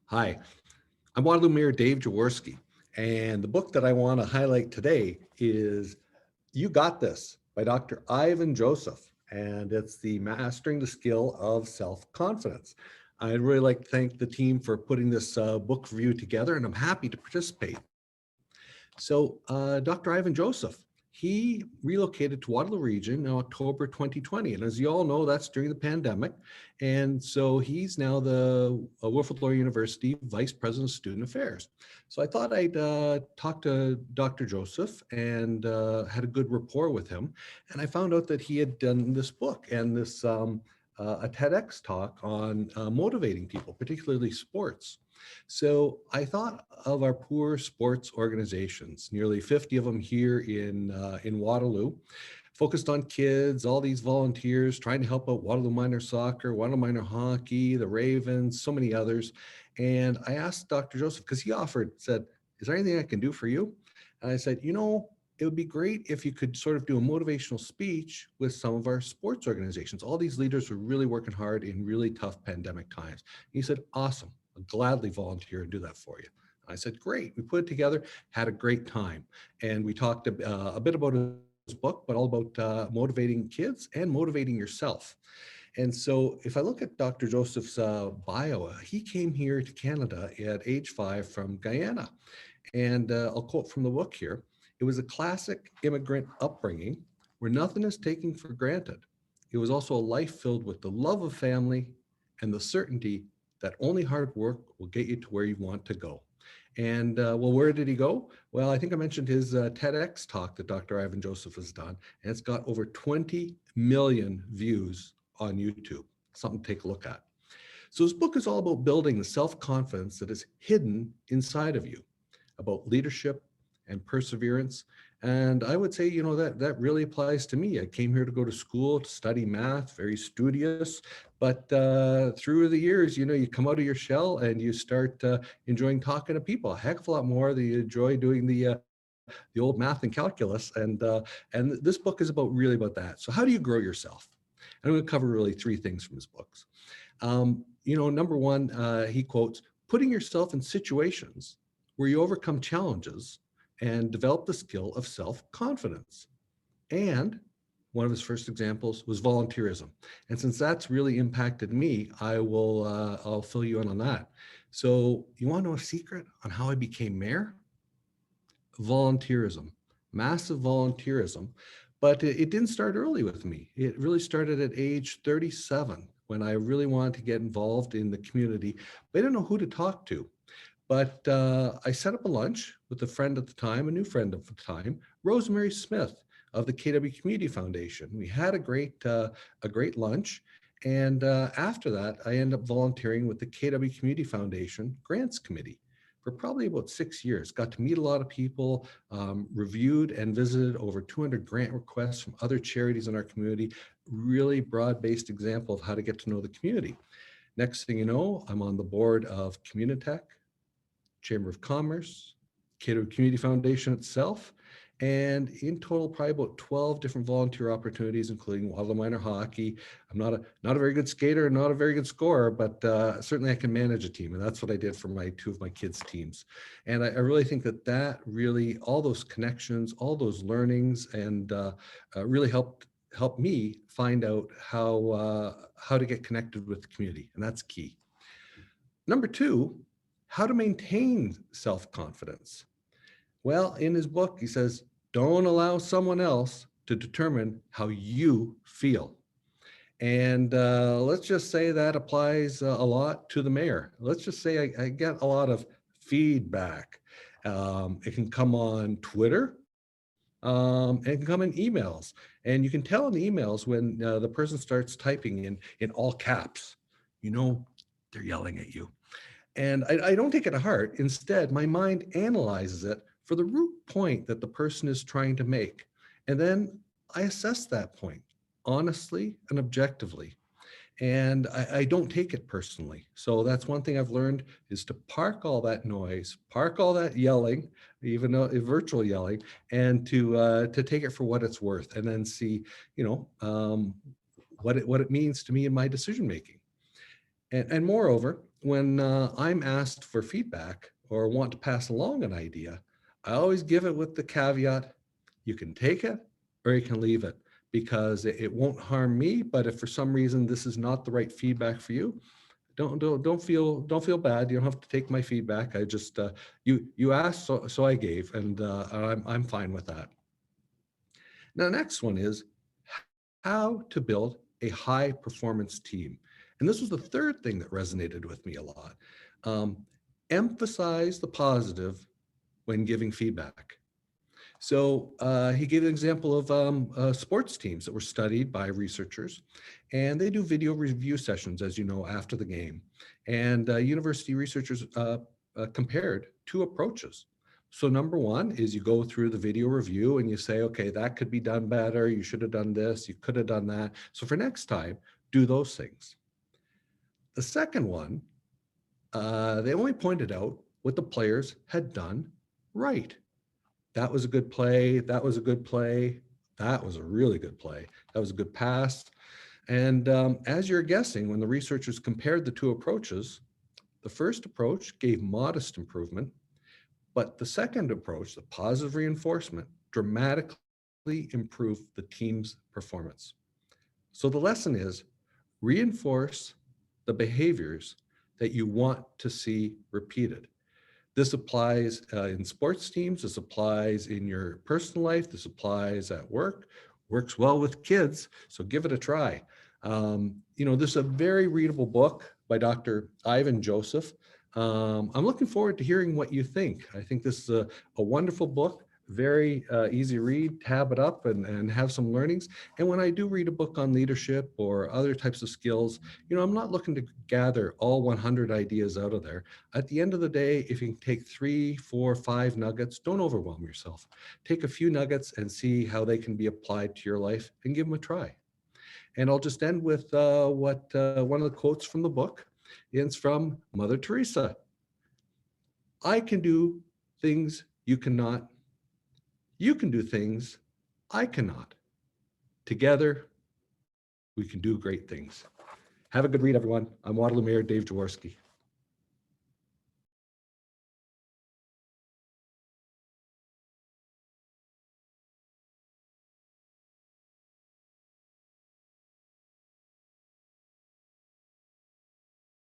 Hi, I'm Waterloo Mayor Dave Jaworsky, and the book that I want to highlight today is You Got This by Dr. Ivan Joseph, and it's the Mastering the Skill of Self-Confidence. I'd really like to thank the team for putting this book review together, and I'm happy to participate. So Dr. Ivan Joseph, he relocated to Waterloo region in October 2020. And as you all know, that's during the pandemic. And so he's now the Waterloo University Vice President of Student Affairs. So I thought I'd talk to Dr. Joseph and had a good rapport with him. And I found out that he had done this book and this a TEDx talk on motivating people, particularly sports. So I thought of our poor sports organizations, nearly 50 of them here in Waterloo, focused on kids, all these volunteers trying to help out Waterloo Minor Soccer, Waterloo Minor Hockey, the Ravens, so many others. And I asked Dr. Joseph, because he said, is there anything I can do for you? And I said, it would be great if you could sort of do a motivational speech with some of our sports organizations. All these leaders are really working hard in really tough pandemic times. He said, awesome. I'll gladly volunteer and do that for you. I said, great. We put it together, had a great time. And we talked a bit about his book, but all about motivating kids and motivating yourself. And so if I look at Dr. Joseph's bio, he came here to Canada at age 5 from Guyana. And I'll quote from the book here. It was a classic immigrant upbringing where nothing is taken for granted. It was also a life filled with the love of family and the certainty that only hard work will get you to where you want to go. And well, where did he go? Well, I think I mentioned his TEDx talk that Dr. Ivan Joseph has done, and it's got over 20 million views on YouTube. Something to take a look at. So his book is all about building the self-confidence that is hidden inside of you, about leadership and perseverance. And I would say, that really applies to me. I came here to go to school to study math, very studious, but through the years, you come out of your shell and you start enjoying talking to people a heck of a lot more than you enjoy doing the old math and calculus. And this book is really about that. So how do you grow yourself? I'm going to cover really 3 things from his books. Number one, he quotes, putting yourself in situations where you overcome challenges and develop the skill of self-confidence. And one of his first examples was volunteerism. And since that's really impacted me, I'll fill you in on that. So you want to know a secret on how I became mayor? Volunteerism, massive volunteerism. But it didn't start early with me. It really started at age 37 when I really wanted to get involved in the community, but I didn't know who to talk to. But I set up a lunch with a friend at the time, a new friend at the time, Rosemary Smith of the KW Community Foundation. We had a great lunch. And after that, I ended up volunteering with the KW Community Foundation Grants Committee for probably about 6 years. Got to meet a lot of people, reviewed and visited over 200 grant requests from other charities in our community. Really broad-based example of how to get to know the community. Next thing you know, I'm on the board of Communitech, Chamber of Commerce, Cato Community Foundation itself, and in total, probably about 12 different volunteer opportunities, including Waterloo Minor Hockey. I'm not a very good skater, not a very good scorer, but certainly I can manage a team, and that's what I did for 2 of my kids' teams. And I really think that really, all those connections, all those learnings, and really helped me find out how to get connected with the community, and that's key. Number 2, how to maintain self-confidence. Well, in his book, he says, don't allow someone else to determine how you feel. And let's just say that applies a lot to the mayor. Let's just say I get a lot of feedback. It can come on Twitter. It can come in emails. And you can tell in the emails when the person starts typing in all caps, they're yelling at you. And I don't take it to heart. Instead, my mind analyzes it for the root point that the person is trying to make. And then I assess that point honestly and objectively. And I don't take it personally. So that's one thing I've learned, is to park all that noise, park all that yelling, even though virtual yelling, and to take it for what it's worth, and then see, what it means to me in my decision making. And moreover, when I'm asked for feedback or want to pass along an idea, I always give it with the caveat, you can take it or you can leave it, because it won't harm me. But if for some reason this is not the right feedback for you, don't feel bad. You don't have to take my feedback. I just you asked, so I gave, and I'm fine with that. Now, the next one is how to build a high performance team. And this was the third thing that resonated with me a lot. Um, Emphasize the positive when giving feedback. So he gave an example of sports teams that were studied by researchers, and they do video review sessions, as you know, after the game. And university researchers compared two approaches. So number one is you go through the video review and you say, okay, that could be done better. You should have done this. You could have done that. So for next time, do those things. The second one, they only pointed out what the players had done right. That was a good play. That was a good play. That was a really good play. That was a good pass. And as you're guessing, when the researchers compared the two approaches, the first approach gave modest improvement, but the second approach, the positive reinforcement, dramatically improved the team's performance. So the lesson is reinforce the behaviors that you want to see repeated. This applies in sports teams. This applies in your personal life. This applies at work. Works well with kids, so give it a try. This is a very readable book by Dr. Ivan Joseph. I'm looking forward to hearing what you think. I think this is a wonderful book, very easy read, tab it up and have some learnings. And when I do read a book on leadership or other types of skills, I'm not looking to gather all 100 ideas out of there. At the end of the day, if you can take 3, 4, 5 nuggets, don't overwhelm yourself. Take a few nuggets and see how they can be applied to your life and give them a try. And I'll just end with what one of the quotes from the book. It's from Mother Teresa. I can do things you cannot. You can do things I cannot. Together, we can do great things. Have a good read, everyone. I'm Waterloo Mayor Dave Jaworsky.